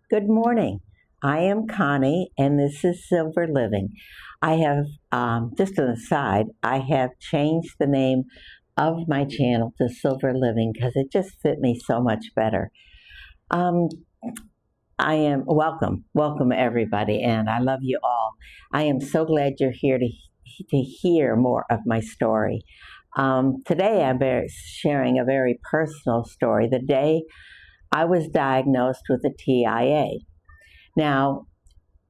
Good morning. I am Connie, and this is Silver Living. I have, just an aside, I have changed the name of my channel to Silver Living because it just fit me so much better. Um, I am welcome everybody, and I love you all. I am so glad you're here to hear more of my story. Today, sharing a very personal story. The day I was diagnosed with a TIA. Now,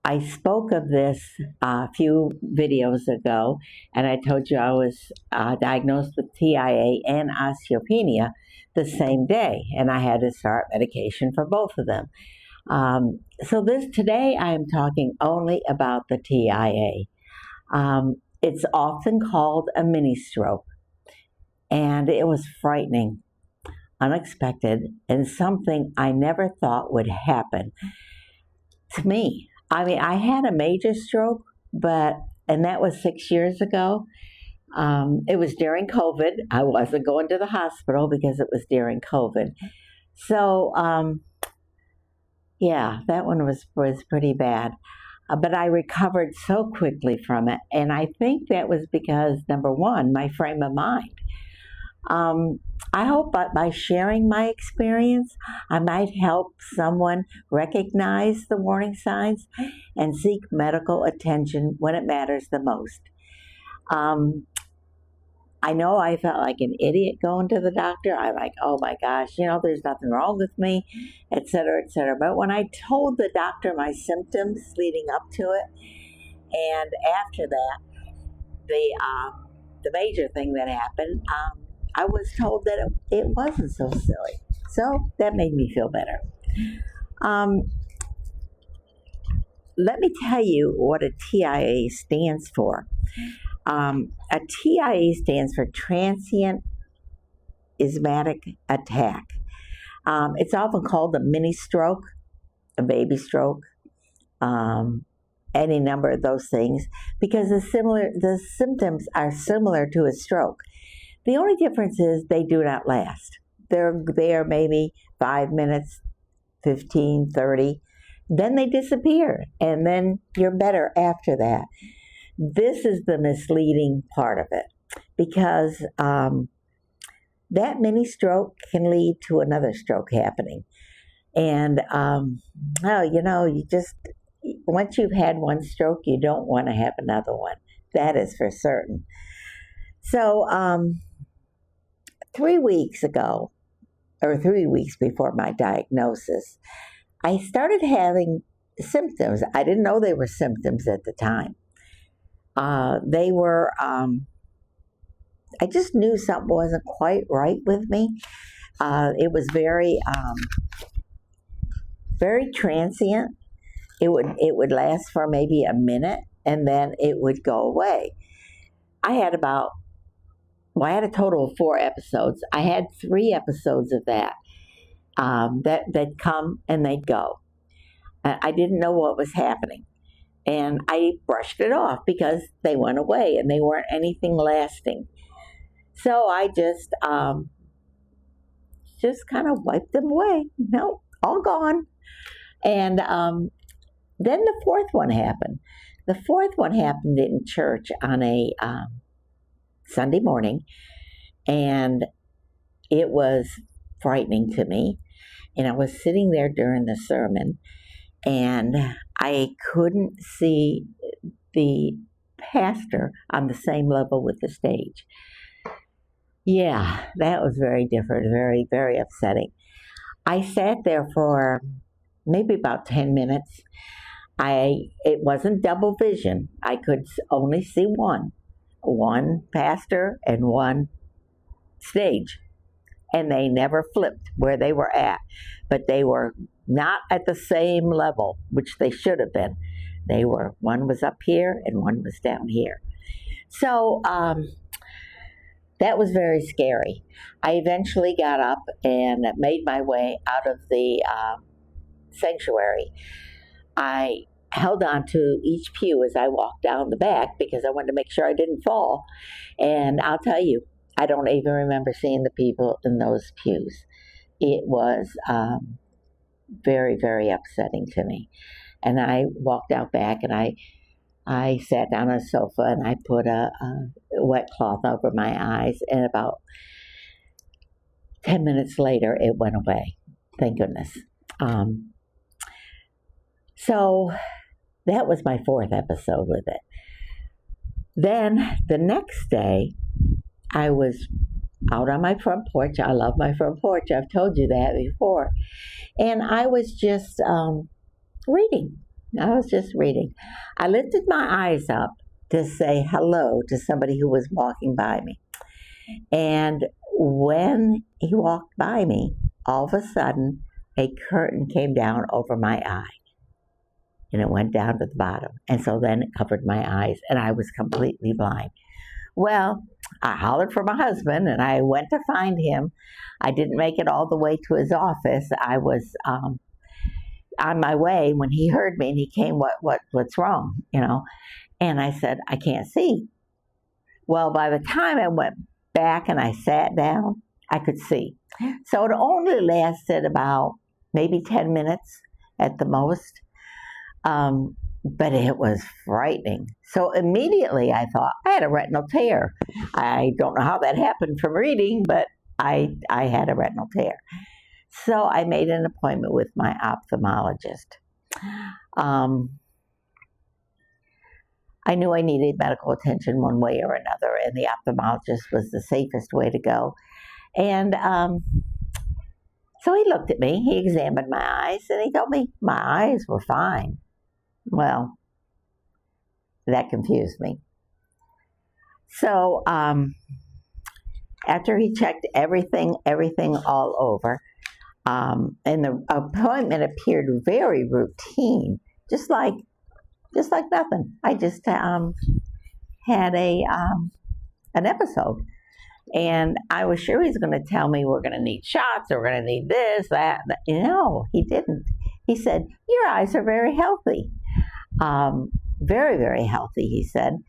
I spoke of this a few videos ago, and I told you I was diagnosed with TIA and osteopenia the same day, and I had to start medication for both of them. So today I am talking only about the TIA. It's often called a mini stroke, and it was frightening, unexpected, and something I never thought would happen to me. I mean, I had a major stroke, and that was 6 years ago. It was during COVID. I wasn't going to the hospital because it was during COVID. So, yeah, that one was pretty bad. But I recovered so quickly from it. And I think that was because, number one, my frame of mind. Um, I hope by sharing my experience, I might help someone recognize the warning signs and seek medical attention when it matters the most. Um, I know I felt like an idiot going to the doctor. I'm like, oh my gosh, there's nothing wrong with me, et cetera, et cetera. But when I told the doctor my symptoms leading up to it, and after that, the major thing that happened, I was told that it wasn't so silly. So that made me feel better. Um, Let me tell you what a TIA stands for. A TIA stands for Transient Asthmatic Attack. It's often called a mini stroke, a baby stroke, any number of those things, because the symptoms are similar to a stroke. The only difference is they do not last. They're there maybe 5 minutes, 15, 30. Then they disappear, and then you're better after that. This is the misleading part of it, because that mini stroke can lead to another stroke happening. And, once you've had one stroke, you don't want to have another one. That is for certain. So, 3 weeks ago, or 3 weeks before my diagnosis, I started having symptoms. I didn't know they were symptoms at the time. They were, I just knew something wasn't quite right with me. It was very transient. It would last for maybe a minute, and then it would go away. I had a total of 4 episodes. I had 3 episodes of that that come and they'd go. I didn't know what was happening, and I brushed it off because they went away and they weren't anything lasting. So I just kind of wiped them away. No, all gone. And then the fourth one happened. The fourth one happened in church on a Sunday morning, and it was frightening to me. And I was sitting there during the sermon, and I couldn't see the pastor on the same level with the stage. Yeah, that was very different, very, very upsetting. I sat there for maybe about 10 minutes. It wasn't double vision. I could only see one pastor and one stage, and they never flipped where they were at, but they were not at the same level, which they should have been. One was up here and one was down here. So that was very scary. I eventually got up and made my way out of the sanctuary. I held on to each pew as I walked down the back because I wanted to make sure I didn't fall. And I'll tell you, I don't even remember seeing the people in those pews. It was very, very upsetting to me. And I walked out back and I sat down on a sofa and I put a wet cloth over my eyes, and about 10 minutes later it went away. Thank goodness. Um, so that was my fourth episode with it. Then the next day, I was out on my front porch. I love my front porch. I've told you that before. And I was just reading. I was just reading. I lifted my eyes up to say hello to somebody who was walking by me. And when he walked by me, all of a sudden, a curtain came down over my eye. And it went down to the bottom. And so then it covered my eyes, and I was completely blind. Well, I hollered for my husband, and I went to find him. I didn't make it all the way to his office. I was on my way when he heard me, and he came, what's wrong, And I said, I can't see. Well, by the time I went back and I sat down, I could see. So it only lasted about maybe 10 minutes at the most. But it was frightening. So immediately I thought I had a retinal tear. I don't know how that happened from reading, but I had a retinal tear. So I made an appointment with my ophthalmologist. I knew I needed medical attention one way or another, and the ophthalmologist was the safest way to go. And so he looked at me, he examined my eyes, and he told me my eyes were fine. Well, that confused me. So after he checked everything all over, and the appointment appeared very routine, just like nothing. I just had an episode, and I was sure he's going to tell me we're going to need shots, or we're going to need this, that. No, he didn't. He said, your eyes are very healthy. Very, very healthy, he said.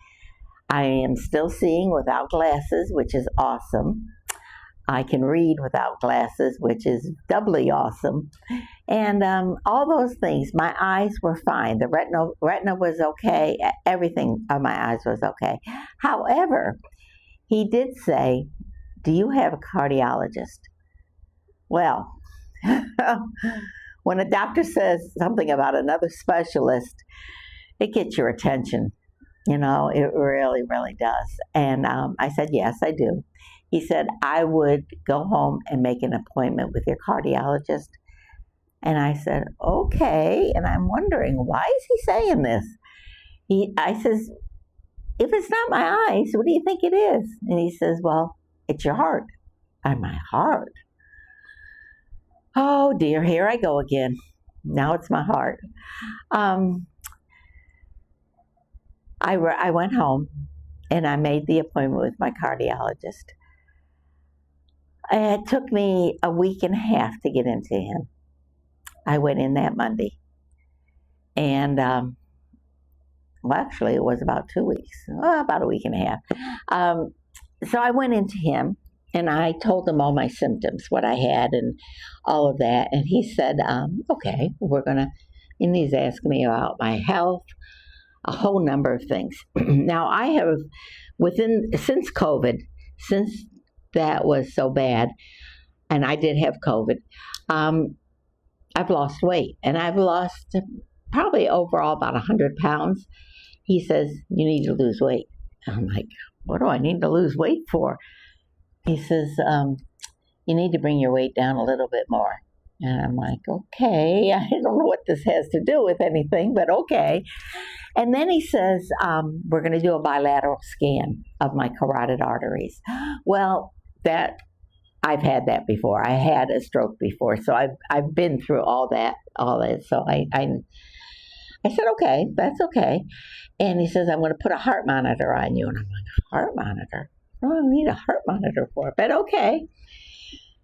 I am still seeing without glasses, which is awesome. I can read without glasses, which is doubly awesome. And all those things, my eyes were fine. The retina was okay. Everything on my eyes was okay. However, he did say, do you have a cardiologist? Well, when a doctor says something about another specialist, it gets your attention. It really, really does. And I said, yes, I do. He said, I would go home and make an appointment with your cardiologist. And I said, okay. And I'm wondering, why is he saying this? I says, if it's not my eyes, what do you think it is? And he says, well, it's your heart. And my heart? Oh dear, here I go again. Now it's my heart. I went home and I made the appointment with my cardiologist. It took me a week and a half to get into him. I went in that Monday. And, well, actually, it was about 2 weeks, about a week and a half. So I went into him and I told him all my symptoms, what I had and all of that. And he said, okay, and he's asking me about my health, a whole number of things. Now, I have, since COVID, since that was so bad, and I did have COVID, I've lost weight, and I've lost probably overall about 100 pounds. He says, you need to lose weight. I'm like, what do I need to lose weight for? He says, you need to bring your weight down a little bit more. And I'm like, okay, I don't know what this has to do with anything, but okay. And then he says, we're going to do a bilateral scan of my carotid arteries. Well, I've had that before. I had a stroke before, so I've been through all that. So I said, okay, that's okay. And he says, I'm going to put a heart monitor on you. And I'm like, heart monitor? I don't need a heart monitor for it, but okay.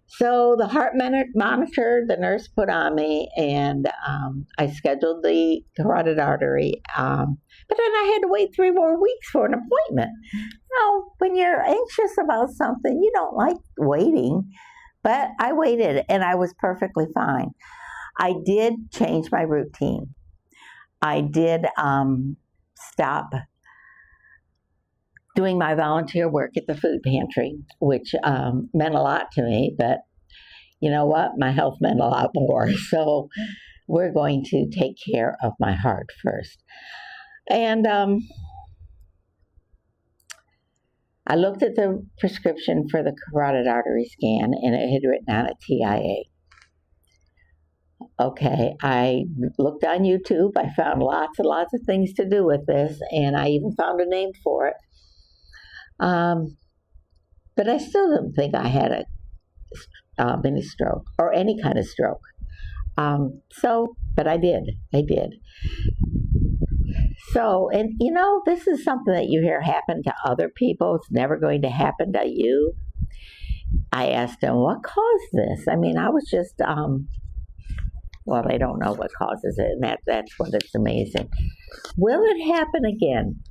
So the heart monitor, the nurse put on me, and I scheduled the carotid artery. But then I had to wait 3 more weeks for an appointment. When you're anxious about something, you don't like waiting. But I waited, and I was perfectly fine. I did change my routine. I did stop doing my volunteer work at the food pantry, which meant a lot to me, but you know what? My health meant a lot more. So we're going to take care of my heart first. And I looked at the prescription for the carotid artery scan, and it had written on it TIA. Okay, I looked on YouTube. I found lots and lots of things to do with this, and I even found a name for it. But I still don't think I had a mini stroke or any kind of stroke. But I did. I did. So, and you know, this is something that you hear happen to other people. It's never going to happen to you. I asked them, what caused this? I mean, I was just, well, they don't know what causes it, and that's what it's amazing. Will it happen again?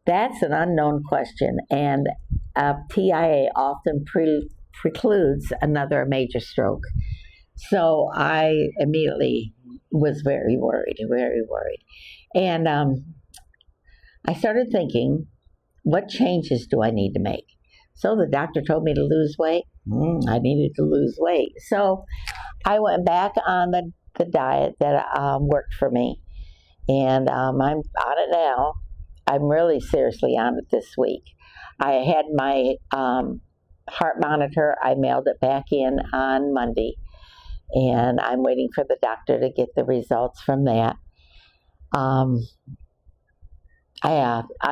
That's an unknown question, and TIA often precludes another major stroke. So I immediately was very worried, and I started thinking, what changes do I need to make? So the doctor told me to lose weight. I needed to lose weight, so I went back on the diet that worked for me, and I'm on it now. I'm really seriously on it this week. I had my heart monitor. I mailed it back in on Monday, and I'm waiting for the doctor to get the results from that. I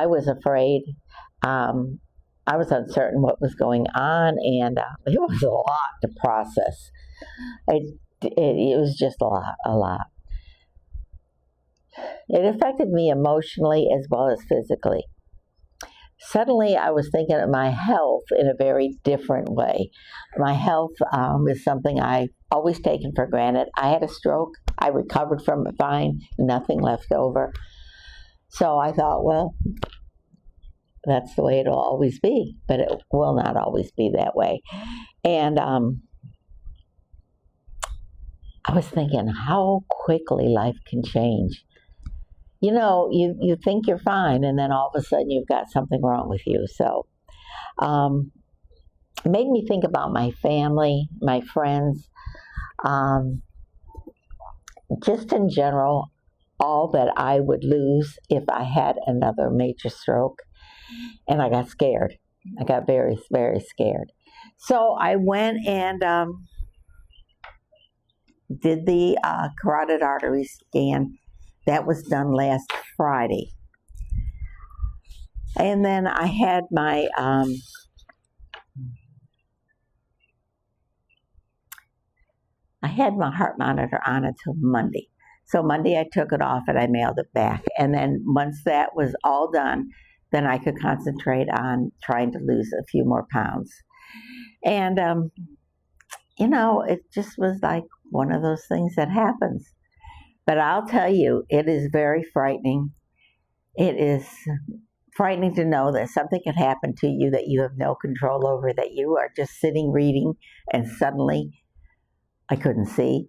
was afraid. I was uncertain what was going on, and it was a lot to process. It was just a lot. It affected me emotionally as well as physically. Suddenly, I was thinking of my health in a very different way. My health is something I've always taken for granted. I had a stroke. I recovered from it fine, nothing left over. So I thought, well, that's the way it'll always be, but it will not always be that way. And I was thinking how quickly life can change. You know, you think you're fine, and then all of a sudden you've got something wrong with you. So it made me think about my family, my friends, just in general, all that I would lose if I had another major stroke. And I got scared. I got very, very scared. So I went and did the carotid artery scan. That was done last Friday. And then I had my heart monitor on until Monday. So Monday I took it off and I mailed it back. And then once that was all done, then I could concentrate on trying to lose a few more pounds. And, you know, it just was like one of those things that happens. But I'll tell you, it is very frightening. It is frightening to know that something can happen to you that you have no control over, that you are just sitting reading and suddenly I couldn't see.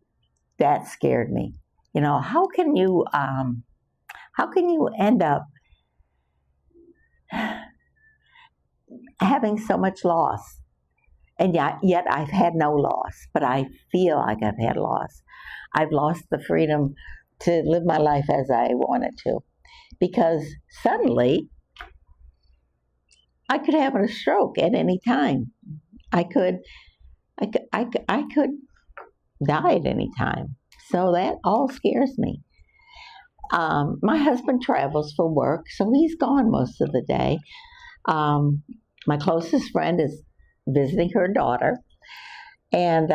That scared me. You know, how can you end up having so much loss? And yet I've had no loss, but I feel like I've had loss. I've lost the freedom to live my life as I wanted to, because suddenly I could have a stroke at any time. I could die at any time. So that all scares me. My husband travels for work, so he's gone most of the day. My closest friend is visiting her daughter, and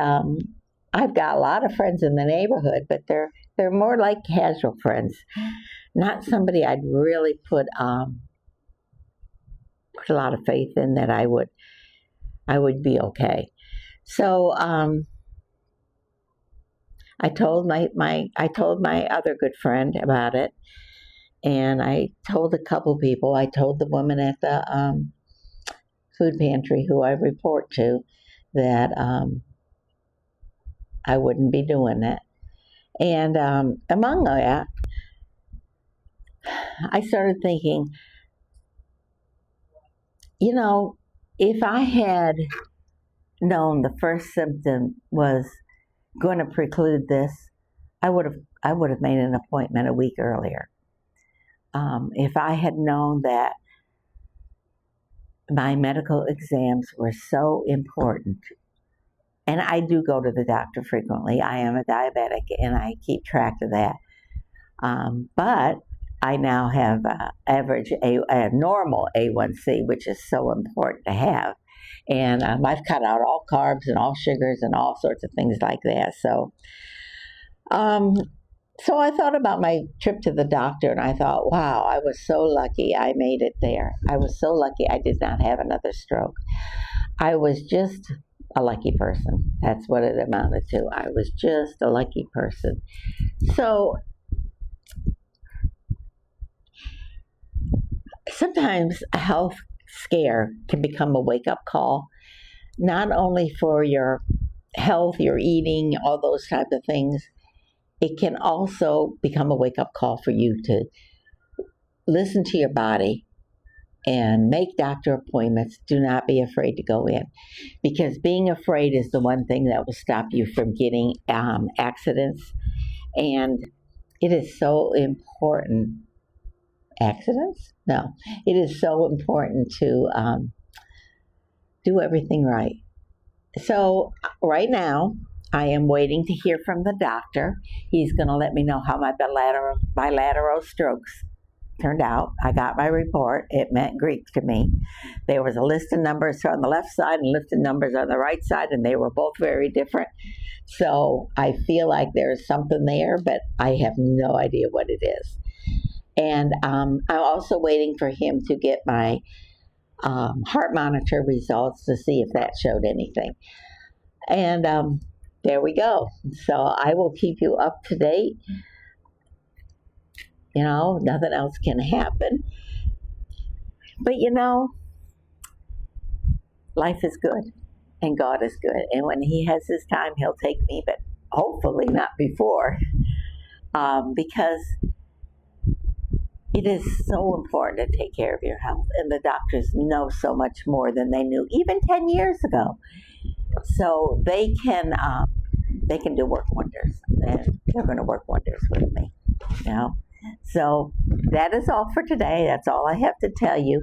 I've got a lot of friends in the neighborhood, but they're more like casual friends, not somebody I'd really put a lot of faith in that I would be okay. So I told my other good friend about it, and I told a couple people. I told the woman at the food pantry who I report to that I wouldn't be doing that. And among that, I started thinking, you know, if I had known the first symptom was going to preclude this, I would have made an appointment a week earlier. If I had known that my medical exams were so important, and I do go to the doctor frequently. I am a diabetic, and I keep track of that. But I now have a normal A1C, which is so important to have. And I've cut out all carbs and all sugars and all sorts of things like that. So I thought about my trip to the doctor, and I thought, wow, I was so lucky I made it there. I was so lucky I did not have another stroke. I was just a lucky person. That's what it amounted to. I was just a lucky person. So sometimes a health scare can become a wake-up call, not only for your health, your eating, all those type of things. It can also become a wake-up call for you to listen to your body and make doctor appointments. Do not be afraid to go in, because being afraid is the one thing that will stop you from getting accidents. And it is so important. Accidents? No. It is so important to do everything right. So right now, I am waiting to hear from the doctor. He's going to let me know how my bilateral strokes turned out. I got my report. It meant Greek to me. There was a list of numbers on the left side and a list of numbers on the right side, and they were both very different. So I feel like there's something there, but I have no idea what it is. And I'm also waiting for him to get my heart monitor results to see if that showed anything. And there we go. So I will keep you up to date. You know, nothing else can happen. But you know, life is good and God is good. And when He has His time, He'll take me, but hopefully not before. Because it is so important to take care of your health. And the doctors know so much more than they knew even 10 years ago. So they can do work wonders. And they're going to work wonders with me. You know? So that is all for today. That's all I have to tell you.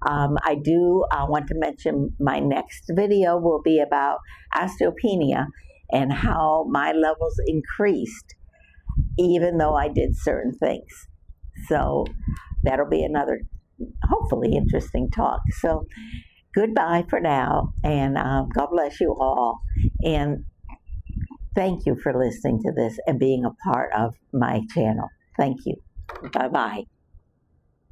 I do want to mention my next video will be about osteopenia and how my levels increased even though I did certain things. So that'll be another hopefully interesting talk. So goodbye for now, and God bless you all. And thank you for listening to this and being a part of my channel. Thank you. Bye-bye.